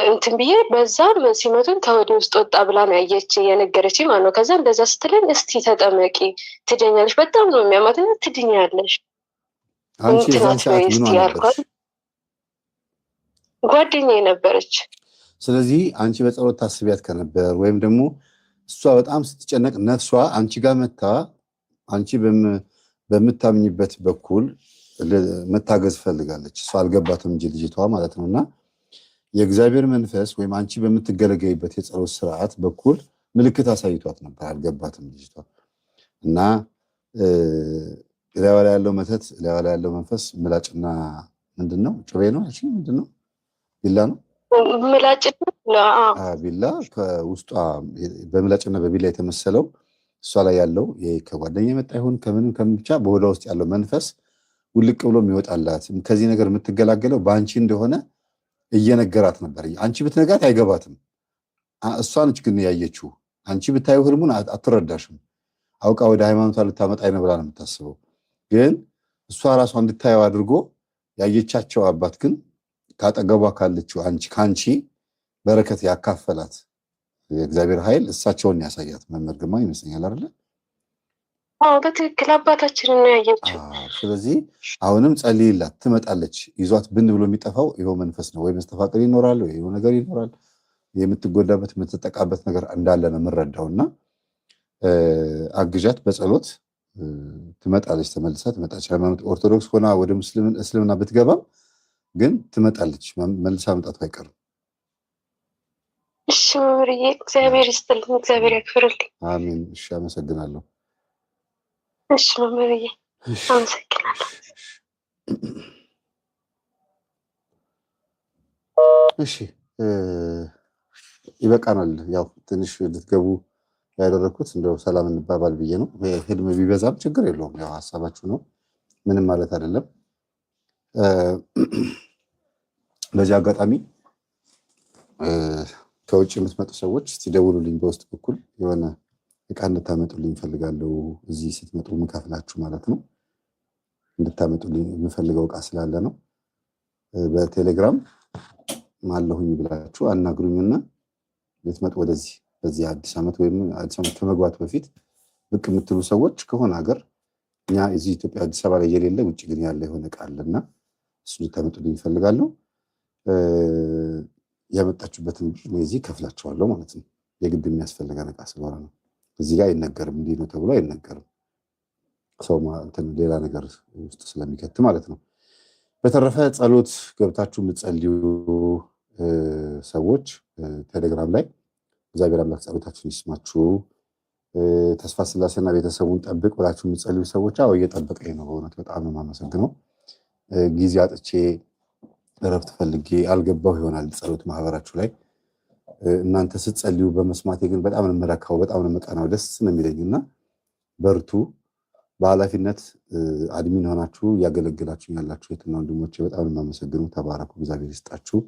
እንትን ብዬ በዛም ሲመቱኝ ከሆዴ ውስጥ ወጣ ብላ ነው የነገረች ማለት ነው። ከዛ እንደዛ ስትለኝ እስቲ ተጠመቂ ትድኛለሽ፣ በጣም ነው የሚያማትና ትድኛለሽ አንቺ የዛን ሰዓት ምን ሆነሽ? ጓደኛዬ ነበረች። ስለዚህ አንቺ በጸሎት ታስቢያት ከነበር ወይም ደግሞ እሷ በጣም ስትጨነቅ ነፍሷ አንቺ ጋር መታ አንቺ በምታምኝበት በኩል መታገዝ ፈልጋለች። እሷ አልገባትም እንጂ ልጅቷ ማለት ነውና የእግዚአብሔር መንፈስ ወይም አንቺ በምትገለገይበት የጸሎት ስርዓት በኩል ምልክት አሳይቷት ነበር። አልገባትም ልጅቷ እና ላይዋ ላይ ያለው መተት ላይዋ ላይ ያለው መንፈስ ምላጭና ምንድነው ጩቤ ነው እሺ ምንድነው ቢላ ነው ቢላ ከውስጧ በምላጭና በቢላ የተመሰለው እሷ ላይ ያለው ከጓደኛ የመጣ ይሁን ከምንም ብቻ በሆዷ ውስጥ ያለው መንፈስ ውልቅ ብሎ የሚወጣላት ከዚህ ነገር የምትገላገለው በአንቺ እንደሆነ እየነገራት ነበር። አንቺ ብትነጋት አይገባትም። እሷ ነች ግን ያየችው። አንቺ ብታዩ ህልሙን አትረዳሽም። አውቃ ወደ ሃይማኖቷ ልታመጣኝ ነው ብላ ነው የምታስበው። ግን እሷ ራሷ እንድታየው አድርጎ ያየቻቸው አባት ግን ካጠገቧ ካለችው ከአንቺ በረከት ያካፈላት የእግዚአብሔር ኃይል እሳቸውን ያሳያት መምህር ግርማ ይመስለኛል አይደለ? አዎ በትክክል አባታችንን ነው ያየችው። ስለዚህ አሁንም ጸልይላት ትመጣለች። ይዟት ብን ብሎ የሚጠፋው ይኸው መንፈስ ነው። ወይ መስተፋቅር ይኖራል ወይ ይኸው ነገር ይኖራል። የምትጎዳበት የምትጠቃበት ነገር እንዳለ ነው የምንረዳውና አግዣት በጸሎት ትመጣለች። ተመልሳ ትመጣለች። ሃይማኖት ኦርቶዶክስ ሆና ወደ እስልምና ብትገባም ግን ትመጣለች። መልሳ መምጣቱ አይቀርም። እሺ መምህርዬ እግዚአብሔር ይስጥልኝ፣ እግዚአብሔር ያክብርልኝ። አሜን። እሺ አመሰግናለሁ። እሺ መምህርዬ አመሰግናለሁ። እሺ ይበቃናል። ያው ትንሽ ልትገቡ ያደረኩት እንደው ሰላም እንባባል ብዬ ነው። ህልም ቢበዛም ችግር የለውም። ያው ሀሳባችሁ ነው፣ ምንም ማለት አይደለም። በዚህ አጋጣሚ ከውጭ የምትመጡ ሰዎች ሲደውሉልኝ በውስጥ በኩል የሆነ እቃ እንድታመጡልኝ እፈልጋለሁ። እዚህ ስትመጡ ምከፍላችሁ ማለት ነው። እንድታመጡልኝ የምፈልገው እቃ ስላለ ነው። በቴሌግራም አለሁኝ ብላችሁ አናግሩኝና ልትመጡ ወደዚህ በዚህ አዲስ ዓመት ወይም አዲስ ዓመት ከመግባቱ በፊት ብቅ የምትሉ ሰዎች ከሆነ ሀገር እኛ እዚህ ኢትዮጵያ አዲስ አበባ ላይ የሌለ ውጭ ግን ያለ የሆነ እቃ አለና እሱ ልታመጡልኝ እፈልጋለሁ። ያመጣችሁበትን እዚህ ከፍላችኋለሁ ማለት ነው። የግድ የሚያስፈልገን እቃ ስለሆነ ነው። እዚህ ጋር አይነገርም፣ እንዲህ ነው ተብሎ አይነገርም። ሰው ሌላ ነገር ውስጥ ስለሚከት ማለት ነው። በተረፈ ጸሎት ገብታችሁ የምትጸልዩ ሰዎች ቴሌግራም ላይ እግዚአብሔር አምላክ ጸሎታችሁን ይስማችሁ። ተስፋ ስላሴና ቤተሰቡን ጠብቅ ብላችሁ የምትጸልዩ ሰዎች እየጠበቀኝ ነው። በእውነት በጣም ነው የማመሰግነው። ጊዜ አጥቼ እረፍት ፈልጌ አልገባሁ ይሆናል ጸሎት ማህበራችሁ ላይ። እናንተ ስትጸልዩ በመስማቴ ግን በጣም ነው የምረካው፣ በጣም ነው የምቀናው፣ ደስ ነው የሚለኝና በርቱ። በኃላፊነት አድሚን ሆናችሁ እያገለግላችሁ ያላችሁ የትና ወንድሞቼ በጣም ነው የማመሰግነው። ተባረኩ፣ እግዚአብሔር ይስጣችሁ።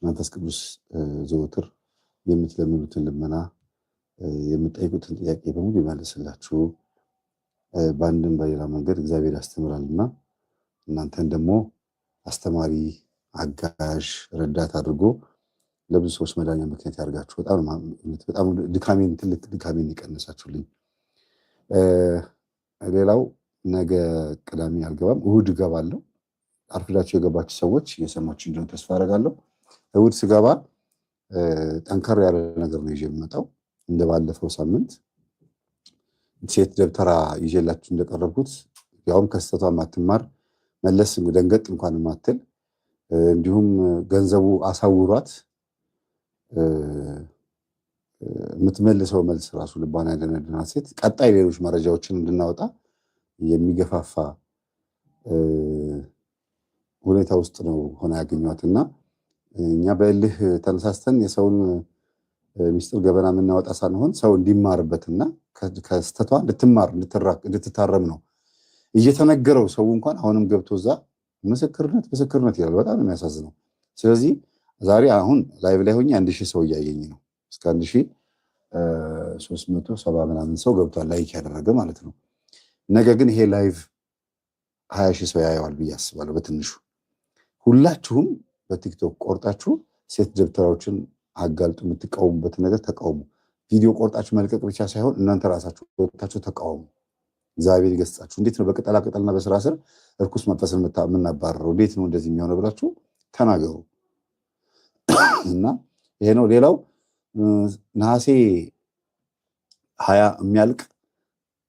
መንፈስ ቅዱስ ዘወትር የምትለምኑትን ልመና የምትጠይቁትን ጥያቄ በሙሉ ይመልስላችሁ። በአንድም በሌላ መንገድ እግዚአብሔር ያስተምራልና እናንተን ደግሞ አስተማሪ፣ አጋዥ፣ ረዳት አድርጎ ለብዙ ሰዎች መዳኛ ምክንያት ያደርጋችሁ። በጣም ድካሜን ትልቅ ድካሜን ይቀንሳችሁልኝ። ሌላው ነገ ቅዳሜ አልገባም፣ እሁድ እገባለሁ። አርፍዳችሁ የገባችሁ ሰዎች እየሰማችሁ እንደሆነ ተስፋ አደርጋለሁ። እሑድ ስገባ ጠንከር ያለ ነገር ነው ይዤ የምመጣው። እንደባለፈው ሳምንት ሴት ደብተራ ይዤላችሁ እንደቀረብኩት ያውም ከስተቷ ማትማር መለስ ደንገጥ እንኳን ማትል እንዲሁም ገንዘቡ አሳውሯት የምትመልሰው መልስ ራሱ ልቧን ያደነደናት ሴት ቀጣይ ሌሎች መረጃዎችን እንድናወጣ የሚገፋፋ ሁኔታ ውስጥ ነው ሆና ያገኘዋትና እኛ በእልህ ተነሳስተን የሰውን ሚስጥር ገበና የምናወጣ ሳንሆን ሰው እንዲማርበትና ከስተቷ እንድትታረም ነው እየተነገረው። ሰው እንኳን አሁንም ገብቶ እዛ ምስክርነት ይላል። በጣም ነው የሚያሳዝነው። ስለዚህ ዛሬ አሁን ላይቭ ላይ ሆኜ 1000 ሰው እያየኝ ነው። እስከ 1370 ምናምን ሰው ገብቷል ላይክ ያደረገ ማለት ነው። ነገ ግን ይሄ ላይቭ 20,000 ሰው ያየዋል ብዬ አስባለሁ በትንሹ። ሁላችሁም በቲክቶክ ቆርጣችሁ ሴት ደብተራዎችን አጋልጡ። የምትቃወሙበት ነገር ተቃውሙ። ቪዲዮ ቆርጣችሁ መልቀቅ ብቻ ሳይሆን እናንተ ራሳችሁ ወጣችሁ ተቃውሙ። እግዚአብሔር ይገስጻችሁ። እንዴት ነው በቅጠላቅጠልና በስራ ስር እርኩስ መንፈስን የምናባረረው? እንዴት ነው እንደዚህ የሚሆነው ብላችሁ ተናገሩ። እና ይሄ ነው። ሌላው ነሐሴ 20 የሚያልቅ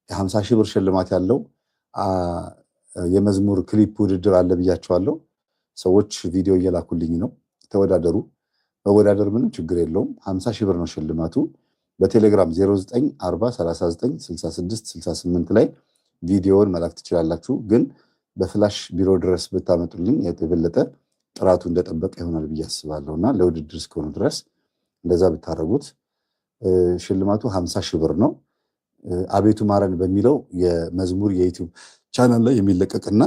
የ50,000 ብር ሽልማት ያለው የመዝሙር ክሊፕ ውድድር አለ ብያቸዋለሁ። ሰዎች ቪዲዮ እየላኩልኝ ነው። ተወዳደሩ። መወዳደር ምንም ችግር የለውም። 50,000 ብር ነው ሽልማቱ። በቴሌግራም 0940396668 ላይ ቪዲዮውን መላክ ትችላላችሁ። ግን በፍላሽ ቢሮ ድረስ ብታመጡልኝ የበለጠ ጥራቱ እንደጠበቀ ይሆናል ብዬ አስባለሁ እና ለውድድር እስከሆነ ድረስ እንደዛ ብታረጉት። ሽልማቱ 50,000 ብር ነው። አቤቱ ማረን በሚለው የመዝሙር የዩቲዩብ ቻናል ላይ የሚለቀቅና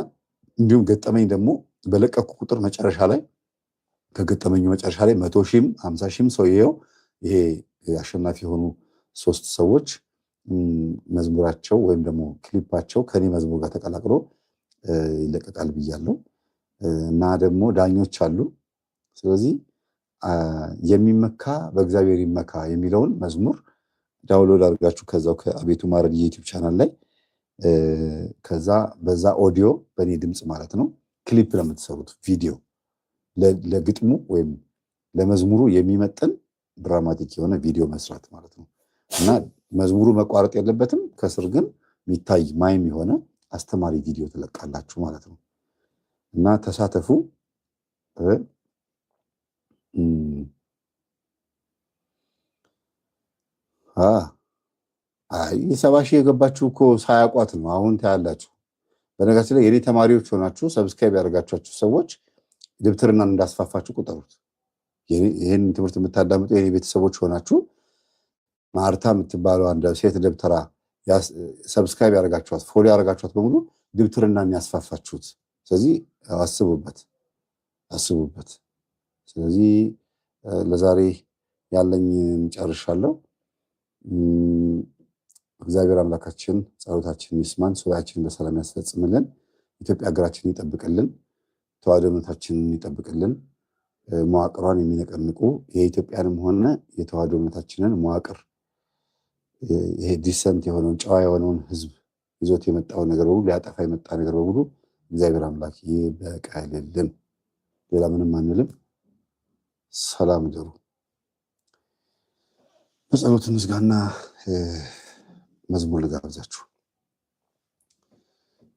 እንዲሁም ገጠመኝ ደግሞ በለቀቁ ቁጥር መጨረሻ ላይ ከገጠመኙ መጨረሻ ላይ 100,000ም 50,000ም ሰው ይሄው ይሄ አሸናፊ የሆኑ 3 ሰዎች መዝሙራቸው ወይም ደግሞ ክሊፓቸው ከኔ መዝሙር ጋር ተቀላቅሎ ይለቀቃል ብያለሁ እና ደግሞ ዳኞች አሉ። ስለዚህ የሚመካ በእግዚአብሔር ይመካ የሚለውን መዝሙር ዳውንሎድ አድርጋችሁ ከዛው ከአቤቱ ማረን የዩቲዩብ ቻናል ላይ ከዛ በዛ ኦዲዮ በእኔ ድምፅ ማለት ነው ክሊፕ ለምትሰሩት ቪዲዮ ለግጥሙ ወይም ለመዝሙሩ የሚመጥን ድራማቲክ የሆነ ቪዲዮ መስራት ማለት ነው እና መዝሙሩ መቋረጥ የለበትም። ከስር ግን የሚታይ ማይም የሆነ አስተማሪ ቪዲዮ ትለቃላችሁ ማለት ነው እና ተሳተፉ። 70,000 የገባችሁ እኮ ሳያቋት ነው። አሁን ታያላችሁ። በነገራችን ላይ የኔ ተማሪዎች ሆናችሁ ሰብስክራይብ ያደርጋችሁ ሰዎች ድብትርናን እንዳስፋፋችሁ ቁጠሩት። ይህን ትምህርት የምታዳምጡ የኔ ቤተሰቦች ሆናችሁ ማርታ የምትባለው አንድ ሴት ደብተራ ሰብስክራይብ ያደርጋችኋት ፎሎ ያደርጋችኋት በሙሉ ድብትርናን ያስፋፋችሁት። ስለዚህ አስቡበት። ስለዚህ ለዛሬ ያለኝ ጨርሻለሁ። እግዚአብሔር አምላካችን ጸሎታችንን ይስማን፣ ሱባኤያችንን በሰላም ያስፈጽምልን፣ ኢትዮጵያ ሀገራችንን ይጠብቅልን፣ ተዋሕዶ እምነታችንን ይጠብቅልን። መዋቅሯን የሚነቀንቁ የኢትዮጵያንም ሆነ የተዋሕዶ እምነታችንን መዋቅር ይሄ ዲሰንት የሆነውን ጨዋ የሆነውን ሕዝብ ይዞት የመጣውን ነገር በሙሉ ሊያጠፋ የመጣ ነገር በሙሉ እግዚአብሔር አምላክ ይበቀልልን። ሌላ ምንም አንልም። ሰላም ደሩ። በጸሎት ምስጋና መዝሙር ልጋብዛችሁ።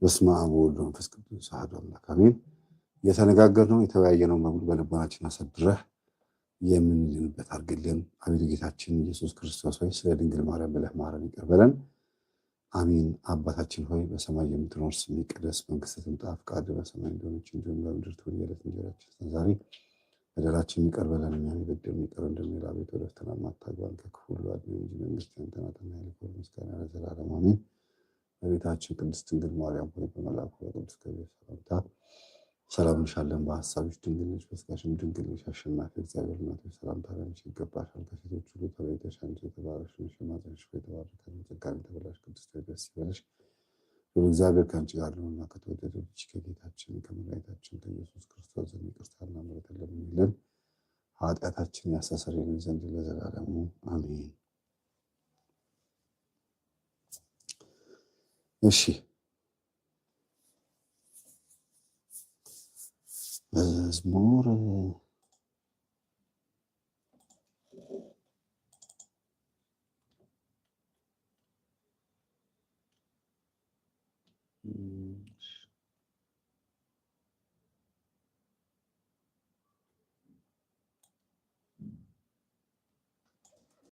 በስመ አብ ወወልድ ወመንፈስ ቅዱስ አሐዱ አምላክ አሜን። የተነጋገርነው የተወያየነው በሙሉ በልቦናችን አሳድረህ የምንድንበት አድርግልን። አቤቱ ጌታችን ኢየሱስ ክርስቶስ ሆይ ስለ ድንግል ማርያም ብለህ ማረን፣ ይቅር በለን። አሜን። አባታችን ሆይ በሰማይ የምትኖር ስምህ ይቀደስ፣ መንግስትህ ትምጣ፣ ፈቃድህ በሰማይ እንደሆነች እንዲሁም በምድር ትሁን። የዕለት እንጀራችንን ስጠን ዛሬ፣ በደላችንን ይቅር በለን እኛም የበደሉንን ይቅር እንደምንል፣ አቤቱ ወደ ፈተና አታግባን ከክፉ ሁሉ አድነን እንጂ መንግሥት ያንተ ናትና፣ ኃይል፣ ክብር፣ ምስጋና ለዘላለሙ አሜን። እመቤታችን ቅድስት ድንግል ማርያም ሆይ በመልአኩ በቅዱስ ገብርኤል ሰላምታ ሰላም እንልሻለን። በሐሳብሽ ድንግል ነሽ፣ በሥጋሽም ድንግል ነሽ። አሸናፊ እግዚአብሔር እናት ሆይ ሰላምታ ላንቺ ይገባሻል። ከሴቶች ሁሉ ተለይተሽ አንቺ የተባረክሽ ነሽ፣ የማኅፀንሽ ፍሬ የተባረከ ነው። ጸጋን የተመላሽ ቅድስት ሆይ ደስ ይበልሽ፣ እግዚአብሔር ከአንቺ ጋር ነውና ከተወደደው ልጅሽ ከጌታችን ከመድኃኒታችን ከኢየሱስ ክርስቶስ ዘንድ ይቅርታና ምሕረትን ለምኝልን ኃጢአታችንን ያስተሰርይልን ዘንድ ለዘላለሙ አሜን። እሺ መዝሙር